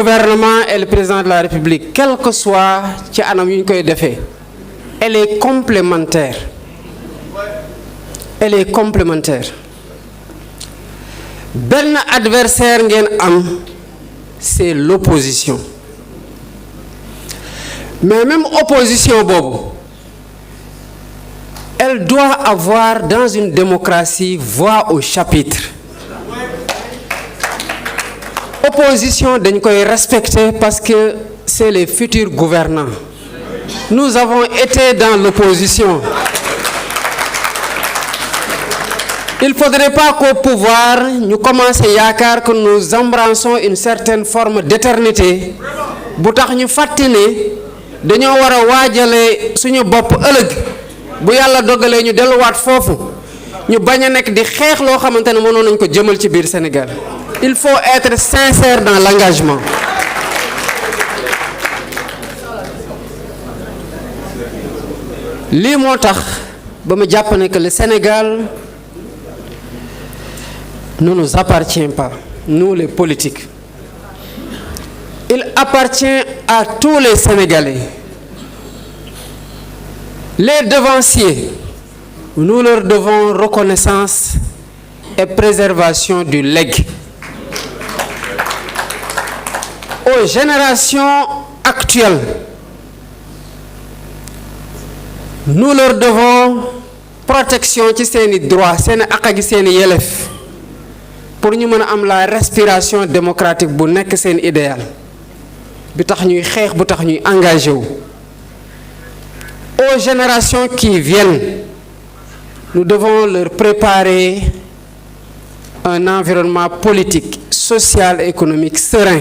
gouvernement et le président de la République, quel que soit ci anam yu ñu koy defee, elle est complémentaire. Elle est complémentaire. Benn adversaire ngeen am, c'est l'opposition. Mais même opposition boobu, elle doit avoir dans une démocratie voix au chapitre. Opposition dañ koy respecter parce que c'est les futurs gouvernants. Nous avons été dans l'opposition. Il ne faudrait pas qu'au pouvoir ñu commencer yaakaar que nous embrassons une certaine forme d'éternité bu tax ñu fàtte ne dañoo war a waajale suñu bopp ëllëg bu yàlla dogalee ñu delluwaat foofu ñu bañ a nekk di xeex loo xamante ne mënoon nañ ko jëmal ci biir Sénégal. Il faut être sincère dans l'engagement. lii moo tax ba ma jàpp ne que le Sénégal ne nous appartient pas, nous les politiques. Il appartient à tous les Sénégalais. Les devanciers, nous leur devons reconnaissance et préservation du legs. Aux générations actuelles, nous leur devons protection ci seeni droit, seeni àq ak seeni yelleef pour ñu mën a am la respiration démocratique bu nekk seen idéal bi tax ñuy xeex bu tax ñuy engagé wu. Aux générations qui viennent, nous devons leur préparer un environnement politique, social et économique serein.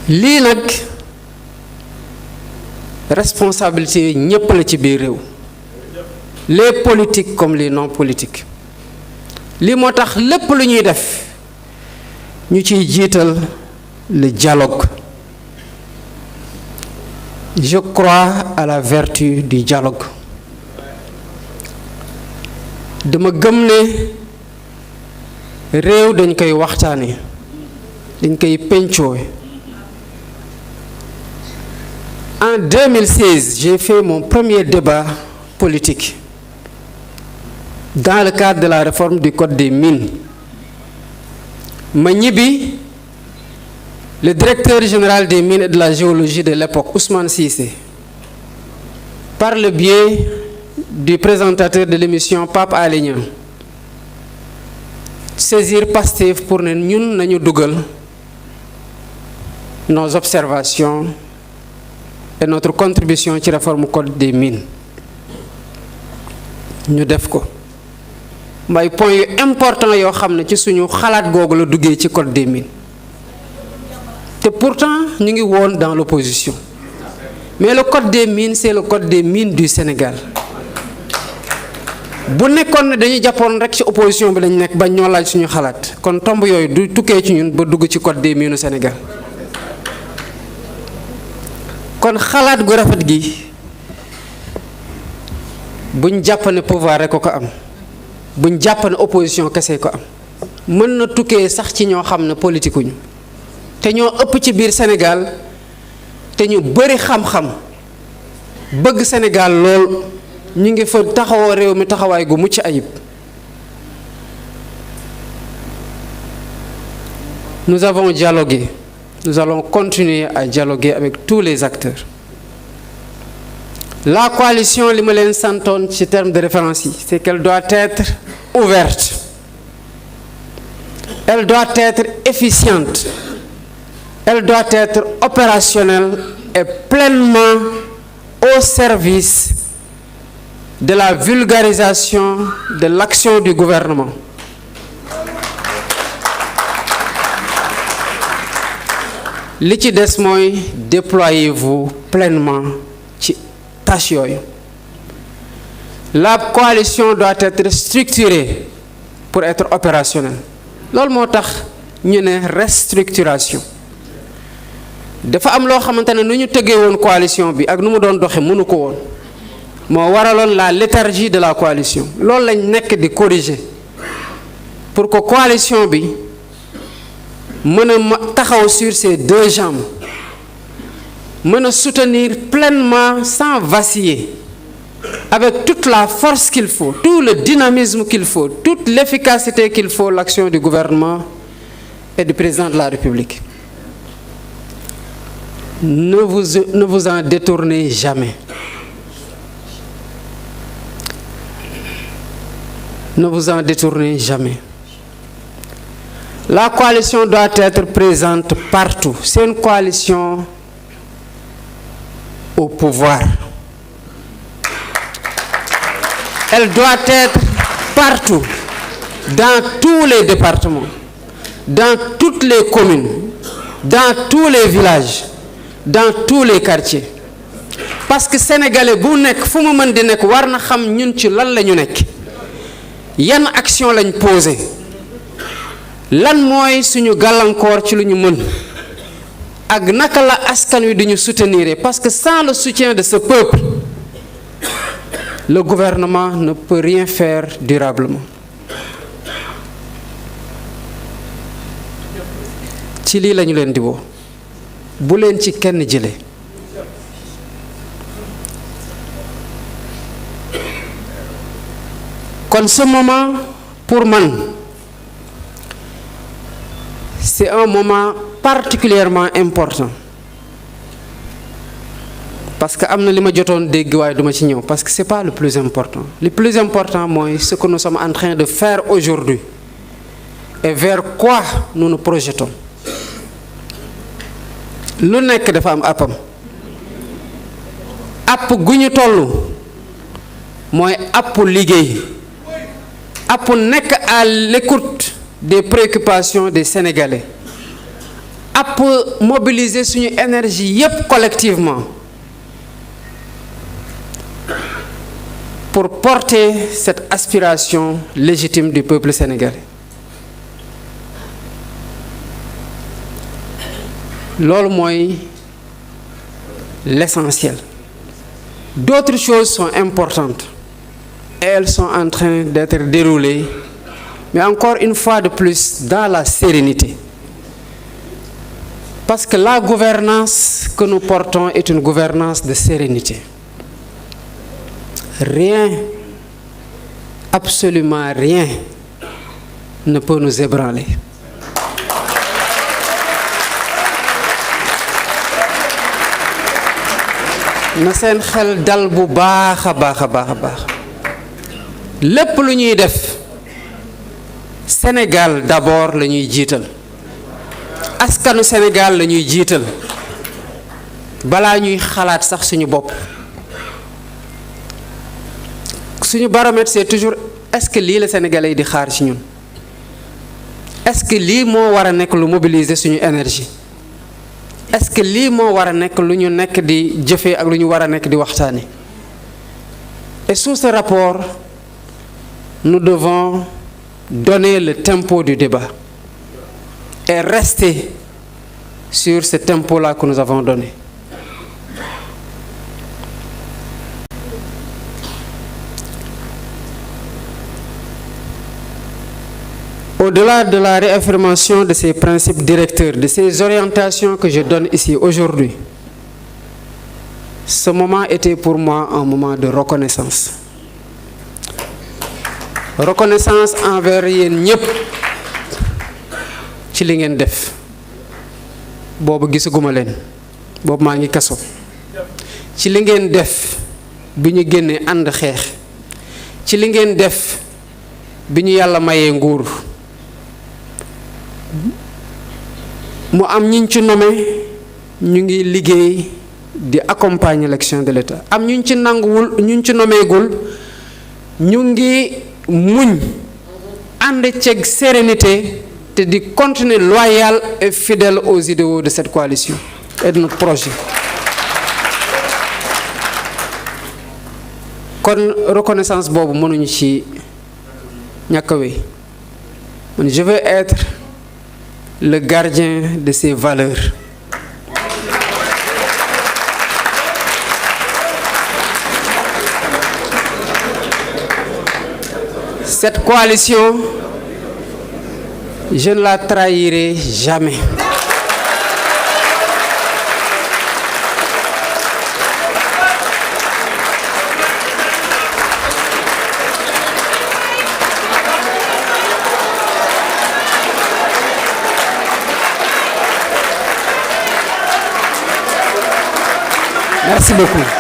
lii nag responsabilité ñépp la ci biir réew, les politiques comme les non politiques. lii moo tax lépp lu ñuy def ñu ciy jiital le dialogue. Je crois à la vertu du dialogue. dama gëm ne réew dañ koy waxtaane, dañ koy pencoo. En 2016, j'ai fait mon premier débat politique dans le cadre de la réforme du Code des mines. Ma ñibbi, le directeur général des mines et de la géologie de l'époque, Ousmane Cissé, par le biais du présentateur de l'émission Pape Alé Niang, saisir Pastef pour ne ñun nañu dugal nos observations et notre contribution ci réforme Code des mines. ñu def ko may point yu important yoo xam ne ci suñu xalaat googu la duggee ci Code des mines. te pourtant ñu ngi woon dans l'opposition. Mais le Code des mines, c'est le Code des mines du Sénégal. bu nekkoon ne dañuy jàppoon rek ci opposition bi lañ nekk bañ ñoo laaj suñu xalaat kon tomb yooyu du tukkee ci ñun ba dugg ci Code des mines du Sénégal. kon xalaat gu rafet gi buñ jàpp ne pouvoir rek ko am, buñ jàpp ne opposition kese ko am, mën na tukkee sax ci ñoo xam ne politikuñu te ñoo ëpp ci biir Sénégal te ñu bëri xam-xam bëgg Sénégal lool ñu ngi fa taxawoo réew mi taxawaay gu mucc ayib. Nous avons dialogué, nous allons continuer à dialoguer avec tous les acteurs. La coalition li ma leen santoon ci terme de référence yi, c'est qu'elle doit être ouverte, elle doit être efficiente, elle doit être opérationnelle et pleinement au service de la vulgarisation de l'action du gouvernement. Li ci des mooy déployez-vous pleinement ci tâche yooyu. La coalition doit être structurée pour être opérationnelle. loolu moo tax ñu ne restructuration. dafa am loo xamante ne nu ñu tëggee woon coalition bi ak nu mu doon doxe mënu ko woon moo waraloon la léthargie de la coalition. loolu lañ nekk di corriger pour que coalition bi mën a taxaw sur ses deux jambes mën a soutenir pleinement sans vaciller avec toute la force qu'il faut, tout le dynamisme qu'il faut, toute l'efficacité qu'il faut, l'action du gouvernement et du président de la République. Ne vous en détournez jamais. Ne vous en détournez jamais. La coalition doit être présente partout. C'est une coalition au pouvoir. Elle doit être partout, dans tous les départements, dans toutes les communes, dans tous les villages, dans tous les quartiers. Parce que Sénégalais bu nekk fu mu mën di nekk war na xam ñun ci lan la ñu nekk yan action lañ posé lan mooy suñu gàllankoor ci lu ñu mën ak naka la askan wi di ñu soutenir, parce que sans le soutien de ce peuple le gouvernement ne peut rien faire durablement. ci lii lañu leen di woo bu leen ci kenn jëlee kon ce moment pour man c'est un moment particulièrement important parce que am na li ma jotoon dégg waaye duma ci ñëw parce que c'est pas le plus important. Le plus important mooy ce que nous sommes en train de faire aujourd'hui et vers quoi nous nous projetons. lu nekk dafa am appam app gu ñu toll mooy app liggéey app nekk à l'écoute des préoccupations des Sénégalais app mobiliser suñu énergie yépp collectivement pour porter cette aspiration légitime du peuple sénégalais. Loolu mooy l'essentiel. D'autres choses sont importantes et elles sont en train d'être déroulées, mais encore une fois de plus dans la sérénité. Parce que la gouvernance que nous portons est une gouvernance de sérénité. Rien, absolument rien, ne peut nous ébranler. Na seen xel dal bu baax a baax a baax a baax lépp lu ñuy def Sénégal d'abord la ñuy jiital askanu Sénégal la ñuy jiital balaa ñuy xalaat sax suñu bopp. Suñu baromètre c'est toujours est-ce que lii la Sénégalais yi di xaar ci ñun est-ce que lii moo war a nekk lu mobiliser suñu énergie. Est-ce que lii moo war a nekk lu ñu nekk di jëfee ak lu ñu war a nekk di waxtaane. Et sous ce rapport nous devons donner le tempo du débat et rester sur ce tempo-là que nous avons donné. Au-delà de la réaffirmation de ces principes directeurs, de ces orientations que je donne ici aujourd'hui, ce moment était pour moi un moment de reconnaissance. Reconnaissance envers yéen ñëpp ci li ngeen def. Boobu gisuguma leen boobu maa ngi kaso ci li ngeen def bi ñu génnee ànd xeex ci li ngeen def bi ñu yàlla mayee nguur. Mu am ñiñ ci nommé ñu ngi liggéey di accompagner l'action de l'État am ñuñ ci nanguwul ñuñ ci nommeegul ñu ngi muñ ànd ceeg sérénité te di continuer loyal et fidèle aux idéaux de cette coalition et de notre projet. Kon reconnaissance boobu mënuñu ci ñàkk a wéy. Je veux être le gardien de ces valeurs. Cette coalition Je ne la trahirai jamais. Merci beaucoup.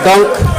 Donc,